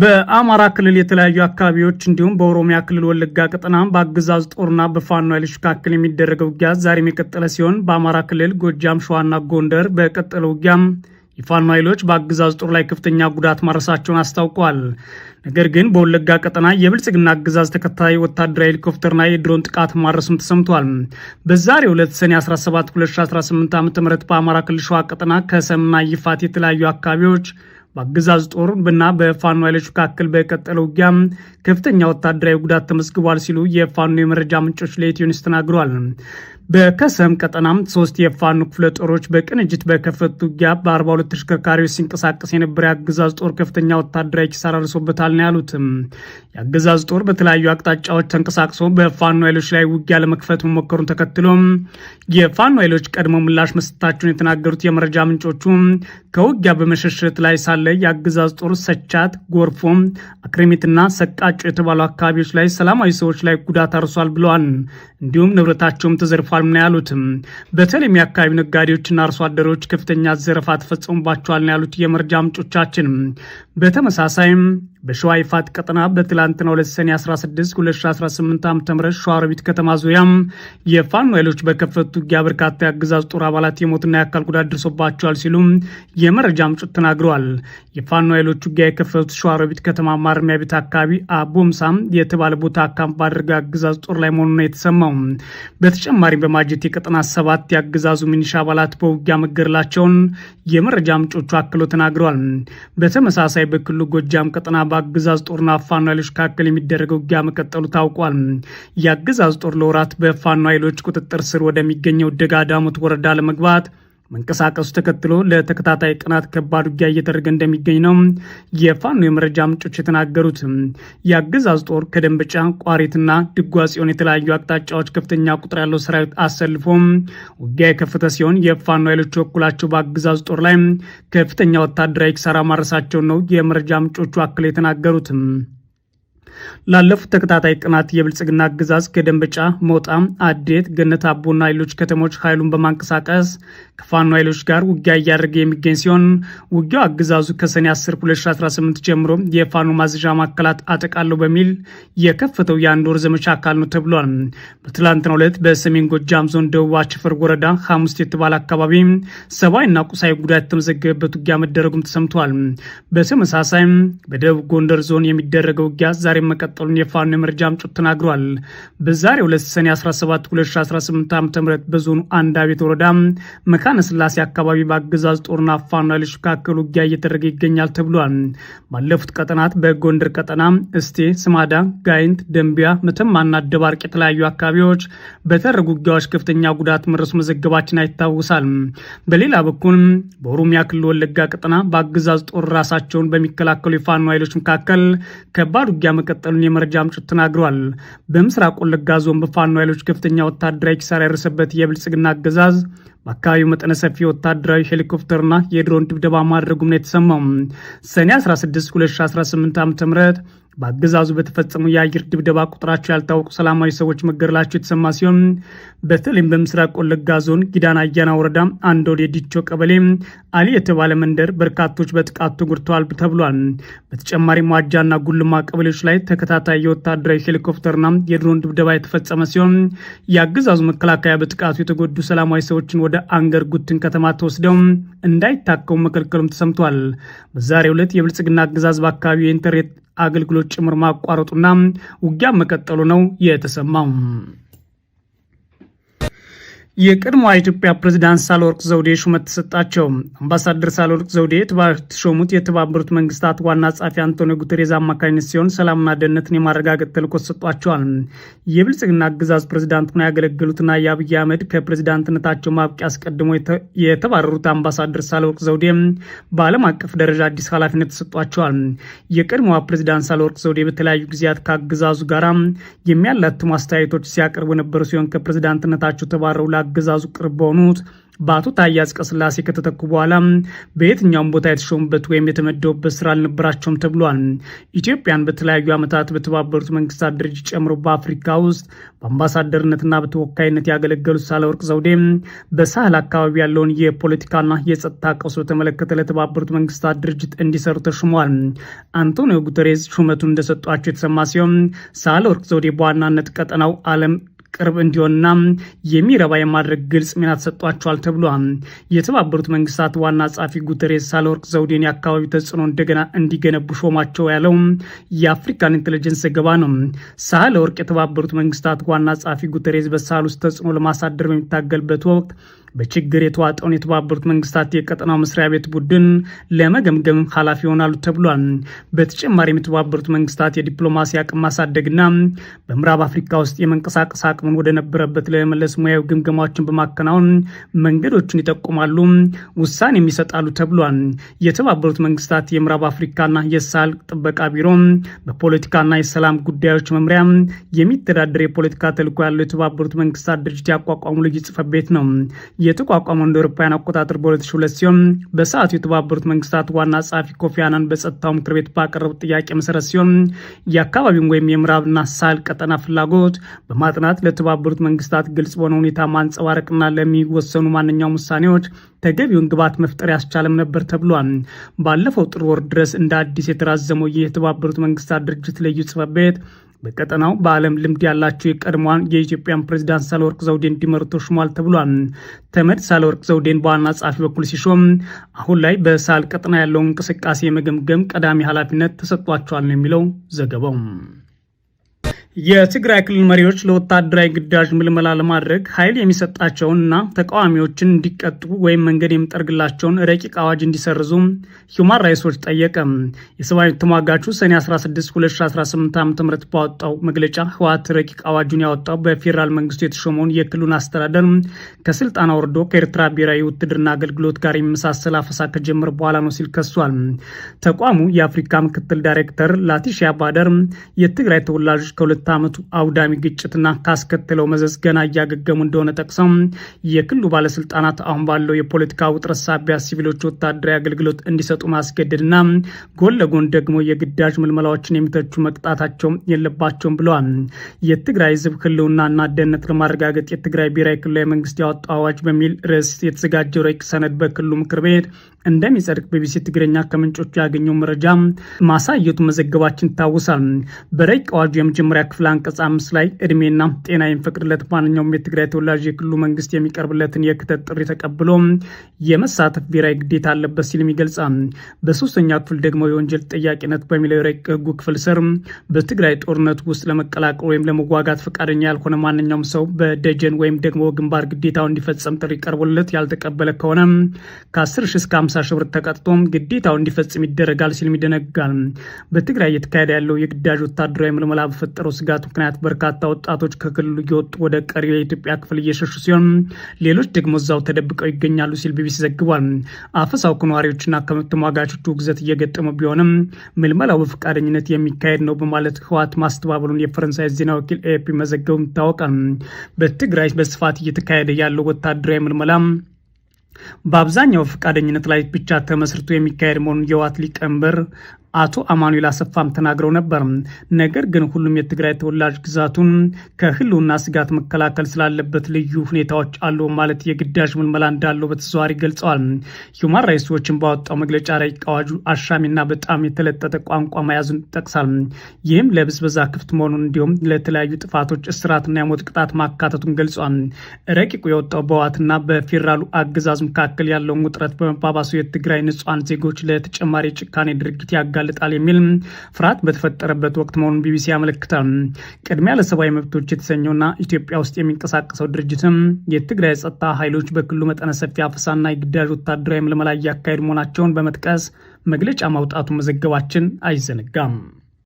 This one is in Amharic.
በአማራ ክልል የተለያዩ አካባቢዎች እንዲሁም በኦሮሚያ ክልል ወለጋ ቀጠና በአገዛዙ ጦርና በፋኖ ኃይሎች መካከል የሚደረገው ውጊያ ዛሬም የቀጠለ ሲሆን በአማራ ክልል ጎጃም፣ ሸዋና ጎንደር በቀጠለው ውጊያ የፋኖ ኃይሎች በአገዛዙ ጦር ላይ ከፍተኛ ጉዳት ማድረሳቸውን አስታውቀዋል። ነገር ግን በወለጋ ቀጠና የብልጽግና አገዛዝ ተከታይ ወታደራዊ ሄሊኮፕተርና የድሮን ጥቃት ማድረሱም ተሰምቷል። በዛሬው ዕለት ሰኔ 17 2018 ዓ.ም በአማራ ክልል ሸዋ ቀጠና ከሰምና ይፋት የተለያዩ አካባቢዎች በአገዛዙ ጦር እና በፋኖ ኃይሎች መካከል በቀጠለው ውጊያ ከፍተኛ ወታደራዊ ጉዳት ተመዝግቧል ሲሉ የፋኖ የመረጃ ምንጮች ለኢትዮ ኒውስ ተናግረዋል። በከሰም ቀጠናም 3 የፋኖ ክፍለ ጦሮች በቅንጅት በከፈቱት ውጊያ በ42 ተሽከርካሪዎች ሲንቀሳቀስ የነበረ የአገዛዙ ጦር ከፍተኛ ወታደራዊ ኪሳራ ደርሶበታል ነው ያሉት። የአገዛዙ ጦር በተለያዩ አቅጣጫዎች ተንቀሳቅሶ በፋኖ ኃይሎች ላይ ውጊያ ለመክፈት መሞከሩን ተከትሎ የፋኖ ኃይሎች ቀድሞ ምላሽ መስጠታቸውን የተናገሩት የመረጃ ምንጮቹ ከውጊያ በመሸሸት ላይ ሳለ የአገዛዙ ጦር ሰቻት፣ ጎርፎም፣ አክረሚትና ሰቃጮ የተባሉ አካባቢዎች ላይ ሰላማዊ ሰዎች ላይ ጉዳት አርሷል ብለዋል። እንዲሁም ንብረታቸውም ተዘርፏል ነው ያሉት። በተለይም የአካባቢ ነጋዴዎችና አርሶ አደሮች ከፍተኛ ዘረፋ ተፈጽሞባቸዋል ነው ያሉት የመረጃ ምንጮቻችን። በተመሳሳይም በሸዋ ይፋት ቀጠና በትላንትናው ዕለት ሰኔ 16 2018 ዓ.ም ሸዋሮቢት ከተማ ዙሪያ የፋኖ ኃይሎች በከፈቱት ውጊያ በርካታ የአገዛዙ ጦር አባላት የሞትና የአካል ጉዳት ደርሶባቸዋል ሲሉ የመረጃ ምንጮች ተናግረዋል። የፋኖ ኃይሎች ውጊያ የከፈቱት ሸዋሮቢት ከተማ ማረሚያ ቤት አካባቢ አቦምሳም የተባለ ቦታ ካምፕ ባደረገው የአገዛዙ ጦር ላይ መሆኑን ነው የተሰማው። በተጨማሪም በማጀት የቀጠና 7 የአገዛዙ ሚኒሻ አባላት በውጊያ መገደላቸውን የመረጃ ምንጮቹ አክለው ተናግረዋል። በተመሳሳይ በክልሉ ጎጃም ቀጠና በአገዛዝ ጦርና ፋኖ ኃይሎች መካከል የሚደረገው ውጊያ መቀጠሉ ታውቋል። የአገዛዝ ጦር ለወራት በፋኖ ኃይሎች ቁጥጥር ስር ወደሚገኘው ደጋ ዳሞት ወረዳ ለመግባት መንቀሳቀሱ ተከትሎ ለተከታታይ ቀናት ከባድ ውጊያ እየተደረገ እንደሚገኝ ነው የፋኖ የመረጃ ምንጮች የተናገሩት። የአገዛዝ ጦር ከደንበጫ፣ ቋሪትና ድጓ ጽዮን የተለያዩ አቅጣጫዎች ከፍተኛ ቁጥር ያለው ሰራዊት አሰልፎ ውጊያ የከፈተ ሲሆን የፋኖ ኃይሎች በኩላቸው በአገዛዝ ጦር ላይ ከፍተኛ ወታደራዊ ኪሳራ ማድረሳቸውን ነው የመረጃ ምንጮቹ አክለው የተናገሩት። ላለፉት ተከታታይ ቀናት የብልጽግና አገዛዝ ከደንበጫ፣ ሞጣ፣ አዴት፣ ገነት አቦና ሌሎች ከተሞች ኃይሉን በማንቀሳቀስ ከፋኖ ኃይሎች ጋር ውጊያ እያደረገ የሚገኝ ሲሆን ውጊያው አገዛዙ ከሰኔ 10 2018 ጀምሮ የፋኖ ማዘዣ ማዕከላት አጠቃለሁ በሚል የከፈተው የአንድ ወር ዘመቻ አካል ነው ተብሏል። በትላንትናው ዕለት በሰሜን ጎጃም ዞን ደቡብ አቸፈር ወረዳ ሐሙስት የተባለ አካባቢ ሰብአዊና ቁሳዊ ጉዳት የተመዘገበበት ውጊያ መደረጉም ተሰምቷል። በተመሳሳይ በደቡብ ጎንደር ዞን የሚደረገው ውጊያ ዛሬ መቀጠሉን የፋኖ የመረጃ ምንጮች ተናግረዋል። በዛሬው ዕለት ሰኔ 17 2018 ዓ.ም በዞኑ አንዳቤት ወረዳ መካነ ስላሴ አካባቢ በአገዛዝ ጦርና ፋኖ ኃይሎች መካከል ውጊያ እየተደረገ ይገኛል ተብሏል። ባለፉት ቀጠናት በጎንደር ቀጠና እስቴ፣ ስማዳ፣ ጋይንት፣ ደንቢያ፣ መተማና ደባርቅ የተለያዩ አካባቢዎች በተደረጉ ውጊያዎች ከፍተኛ ጉዳት መድረሱ መዘገባችን አይታወሳል። በሌላ በኩል በኦሮሚያ ክልል ወለጋ ቀጠና በአገዛዝ ጦር ራሳቸውን በሚከላከሉ የፋኖ ኃይሎች መካከል ከባድ ውጊያ መቀጠሉን የመረጃ ምንጮች ተናግረዋል። በምስራቅ ወለጋ ዞን በፋኖ ኃይሎች ከፍተኛ ወታደራዊ ኪሳራ ያደረሰበት የብልጽግና አገዛዝ በአካባቢው መጠነ ሰፊ ወታደራዊ ሄሊኮፕተርና የድሮን ድብደባ ማድረጉም ነው የተሰማው። ሰኔ 16 2018 ዓ.ም በአገዛዙ በተፈጸሙ የአየር ድብደባ ቁጥራቸው ያልታወቁ ሰላማዊ ሰዎች መገደላቸው የተሰማ ሲሆን በተለይም በምስራቅ ወለጋ ዞን ጊዳና አያና ወረዳ አንድ ወደ ዲቾ ቀበሌ አሊ የተባለ መንደር በርካቶች በጥቃቱ ተጎድተዋል ተብሏል። በተጨማሪም ዋጃና ጉልማ ቀበሌዎች ላይ ተከታታይ የወታደራዊ ሄሊኮፕተርና የድሮን ድብደባ የተፈጸመ ሲሆን የአገዛዙ መከላከያ በጥቃቱ የተጎዱ ሰላማዊ ሰዎችን ወደ አንገር ጉትን ከተማ ተወስደው እንዳይታከሙ መከልከሉም ተሰምቷል። በዛሬው ዕለት የብልጽግና አገዛዝ በአካባቢው የኢንተርኔት አገልግሎት ጭምር ማቋረጡና ውጊያ መቀጠሉ ነው የተሰማው። የቀድሞ የኢትዮጵያ ፕሬዝዳንት ሳህለወርቅ ዘውዴ ሹመት ተሰጣቸው። አምባሳደር ሳህለወርቅ ዘውዴ የተሾሙት የተባበሩት መንግስታት ዋና ጸሐፊ አንቶኒዮ ጉተሬዝ አማካኝነት ሲሆን ሰላምና ደህንነትን የማረጋገጥ ተልዕኮ ተሰጧቸዋል። የብልጽግና አገዛዝ ፕሬዝዳንት ሆነው ያገለገሉትና የአብይ አህመድ ከፕሬዝዳንትነታቸው ማብቂያ አስቀድሞ የተባረሩት አምባሳደር ሳህለወርቅ ዘውዴ በዓለም አቀፍ ደረጃ አዲስ ኃላፊነት ተሰጧቸዋል። የቀድሞዋ ፕሬዝዳንት ሳህለወርቅ ዘውዴ በተለያዩ ጊዜያት ከአገዛዙ ጋር የሚያላትሙ አስተያየቶች ሲያቀርቡ የነበሩ ሲሆን ከፕሬዝዳንትነታቸው ተባረው አገዛዙ ቅርብ በሆኑት በአቶ ታዬ አጽቀሥላሴ ከተተኩ በኋላ በየትኛውም ቦታ የተሾሙበት ወይም የተመደቡበት ስራ አልነበራቸውም ተብሏል። ኢትዮጵያን በተለያዩ ዓመታት በተባበሩት መንግስታት ድርጅት ጨምሮ በአፍሪካ ውስጥ በአምባሳደርነትና በተወካይነት ያገለገሉት ሳህለወርቅ ዘውዴ በሳህል አካባቢ ያለውን የፖለቲካና የጸጥታ ቀውስ በተመለከተ ለተባበሩት መንግስታት ድርጅት እንዲሰሩ ተሹመዋል። አንቶኒዮ ጉተሬዝ ሹመቱን እንደሰጧቸው የተሰማ ሲሆን ሳህለወርቅ ዘውዴ በዋናነት ቀጠናው ዓለም ቅርብ እንዲሆንና የሚረባ የማድረግ ግልጽ ሚና ተሰጥቷቸዋል ተብሏል። የተባበሩት መንግስታት ዋና ጸሐፊ ጉተሬስ ሳህለወርቅ ዘውዴን የአካባቢ ተጽዕኖ እንደገና እንዲገነቡ ሾማቸው ያለው የአፍሪካን ኢንቴሊጀንስ ዘገባ ነው። ሳህለወርቅ የተባበሩት መንግስታት ዋና ጸሐፊ ጉተሬስ በሳህል ውስጥ ተጽዕኖ ለማሳደር በሚታገልበት ወቅት በችግር የተዋጠውን የተባበሩት መንግስታት የቀጠናው መስሪያ ቤት ቡድን ለመገምገም ኃላፊ ይሆናሉ ተብሏል። በተጨማሪም የተባበሩት መንግስታት የዲፕሎማሲ አቅም ማሳደግና በምዕራብ አፍሪካ ውስጥ የመንቀሳቀስ አቅምን ወደ ነበረበት ለመመለስ ሙያዊ ግምገማዎችን በማከናወን መንገዶችን ይጠቁማሉ፣ ውሳኔ የሚሰጣሉ ተብሏል። የተባበሩት መንግስታት የምዕራብ አፍሪካና የሳህል ጥበቃ ቢሮ በፖለቲካና የሰላም ጉዳዮች መምሪያ የሚተዳደር የፖለቲካ ተልዕኮ ያለው የተባበሩት መንግስታት ድርጅት ያቋቋሙ ልዩ ጽሕፈት ቤት ነው። የተቋቋመው እንደ አውሮፓውያን አቆጣጠር በ2002 ሲሆን በሰዓቱ የተባበሩት መንግስታት ዋና ጸሐፊ ኮፊ አናን በጸጥታው ምክር ቤት ባቀረቡት ጥያቄ መሰረት ሲሆን የአካባቢውን ወይም የምዕራብና ሳህል ቀጠና ፍላጎት በማጥናት ለተባበሩት መንግስታት ግልጽ በሆነ ሁኔታ ማንጸባረቅና ለሚወሰኑ ማንኛውም ውሳኔዎች ተገቢውን ግብዓት መፍጠር ያስቻለም ነበር ተብሏል። ባለፈው ጥር ወር ድረስ እንደ አዲስ የተራዘመው ይህ የተባበሩት መንግስታት ድርጅት ልዩ ጽሕፈት ቤት በቀጠናው በዓለም ልምድ ያላቸው የቀድሞዋን የኢትዮጵያን ፕሬዚዳንት ሳህለወርቅ ዘውዴ እንዲመሩ ተሹሟል ተብሏል። ተመድ ሳህለወርቅ ዘውዴን በዋና ጸሐፊ በኩል ሲሾም አሁን ላይ በሳህል ቀጠና ያለውን እንቅስቃሴ የመገምገም ቀዳሚ ኃላፊነት ተሰጥቷቸዋል ነው የሚለው ዘገባው። የትግራይ ክልል መሪዎች ለወታደራዊ ግዳጅ ምልመላ ለማድረግ ኃይል የሚሰጣቸውንና ተቃዋሚዎችን እንዲቀጡ ወይም መንገድ የሚጠርግላቸውን ረቂቅ አዋጅ እንዲሰርዙ ሂውማን ራይትስ ዎች ጠየቀ። የሰብአዊ ተሟጋቹ ሰኔ 16 2018 ዓ.ም ባወጣው መግለጫ ህወሓት ረቂቅ አዋጁን ያወጣው በፌዴራል መንግስቱ የተሾመውን የክልሉን አስተዳደር ከስልጣን አውርዶ ከኤርትራ ብሔራዊ ውትድርና አገልግሎት ጋር የሚመሳሰል አፈሳ ከጀመረ በኋላ ነው ሲል ከሷል። ተቋሙ የአፍሪካ ምክትል ዳይሬክተር ላቲሺያ ባደር የትግራይ ተወላጆች ከሁለት ዓመቱ አውዳሚ ግጭትና ካስከተለው መዘዝ ገና እያገገሙ እንደሆነ ጠቅሰው የክልሉ ባለስልጣናት አሁን ባለው የፖለቲካ ውጥረት ሳቢያ ሲቪሎች ወታደራዊ አገልግሎት እንዲሰጡ ማስገደድና ጎን ለጎን ደግሞ የግዳጅ ምልመላዎችን የሚተቹ መቅጣታቸው የለባቸውም ብለዋል። የትግራይ ህዝብ ህልውናና ደህንነት ለማረጋገጥ የትግራይ ብሔራዊ ክልላዊ መንግስት ያወጣው አዋጅ በሚል ርዕስ የተዘጋጀው ረቂቅ ሰነድ በክልሉ ምክር ቤት እንደሚጸድቅ ቢቢሲ ትግርኛ ከምንጮቹ ያገኘው መረጃ ማሳየቱ መዘገባችን ይታወሳል። በረቂቅ አዋጁ የመጀመሪያ ክፍል አንቀጽ 5 ላይ እድሜና ጤና የሚፈቅድለት ማንኛውም የትግራይ ተወላጅ የክልሉ መንግስት የሚቀርብለትን የክተት ጥሪ ተቀብሎ የመሳተፍ ብሔራዊ ግዴታ አለበት ሲልም ይገልጻል። በሶስተኛ ክፍል ደግሞ የወንጀል ተጠያቂነት በሚለው የረቂቅ ህጉ ክፍል ስር በትግራይ ጦርነት ውስጥ ለመቀላቀል ወይም ለመዋጋት ፈቃደኛ ያልሆነ ማንኛውም ሰው በደጀን ወይም ደግሞ ግንባር ግዴታው እንዲፈጸም ጥሪ ቀርቦለት ያልተቀበለ ከሆነ ከ10 ሺህ እስከ 50 ሺህ ብር ተቀጥቶም ግዴታው እንዲፈጽም ይደረጋል ሲልም ይደነጋል። በትግራይ እየተካሄደ ያለው የግዳጅ ወታደራዊ ምልመላ በፈጠረው ስጋት ምክንያት በርካታ ወጣቶች ከክልሉ እየወጡ ወደ ቀሪው የኢትዮጵያ ክፍል እየሸሹ ሲሆን ሌሎች ደግሞ እዛው ተደብቀው ይገኛሉ ሲል ቢቢሲ ዘግቧል። አፈሳው ከነዋሪዎችና ከመብት ተሟጋቾቹ ግዘት እየገጠመው ቢሆንም ምልመላው በፈቃደኝነት የሚካሄድ ነው በማለት ህወሓት ማስተባበሉን የፈረንሳይ ዜና ወኪል ኤፒ መዘገቡ ይታወቃል። በትግራይ በስፋት እየተካሄደ ያለው ወታደራዊ ምልመላ በአብዛኛው ፈቃደኝነት ላይ ብቻ ተመስርቶ የሚካሄድ መሆኑን የህወሓት ሊቀመንበር አቶ አማኑኤል አሰፋም ተናግረው ነበር። ነገር ግን ሁሉም የትግራይ ተወላጅ ግዛቱን ከህልውና ስጋት መከላከል ስላለበት ልዩ ሁኔታዎች አሉ ማለት የግዳጅ ምልመላ እንዳለው በተዘዋዋሪ ገልጸዋል። ሂውማን ራይትስ ዎችን ባወጣው መግለጫ ረቂቅ አዋጁ አሻሚና በጣም የተለጠጠ ቋንቋ መያዙን ጠቅሳል። ይህም ለብዝበዛ ክፍት መሆኑን እንዲሁም ለተለያዩ ጥፋቶች እስራትና የሞት ቅጣት ማካተቱን ገልጿል። ረቂቁ የወጣው በህወሓትና በፌዴራሉ አገዛዝ መካከል ያለውን ውጥረት በመባባሱ የትግራይ ንጹሐን ዜጎች ለተጨማሪ ጭካኔ ድርጊት ያጋልጣል የሚል ፍርሃት በተፈጠረበት ወቅት መሆኑን ቢቢሲ ያመለክታል። ቅድሚያ ለሰብአዊ መብቶች የተሰኘውና ኢትዮጵያ ውስጥ የሚንቀሳቀሰው ድርጅትም የትግራይ ጸጥታ ኃይሎች በክልሉ መጠነ ሰፊ አፈሳና የግዳጅ ወታደራዊ ምልመላ እያካሄዱ መሆናቸውን በመጥቀስ መግለጫ ማውጣቱ መዘገባችን አይዘነጋም።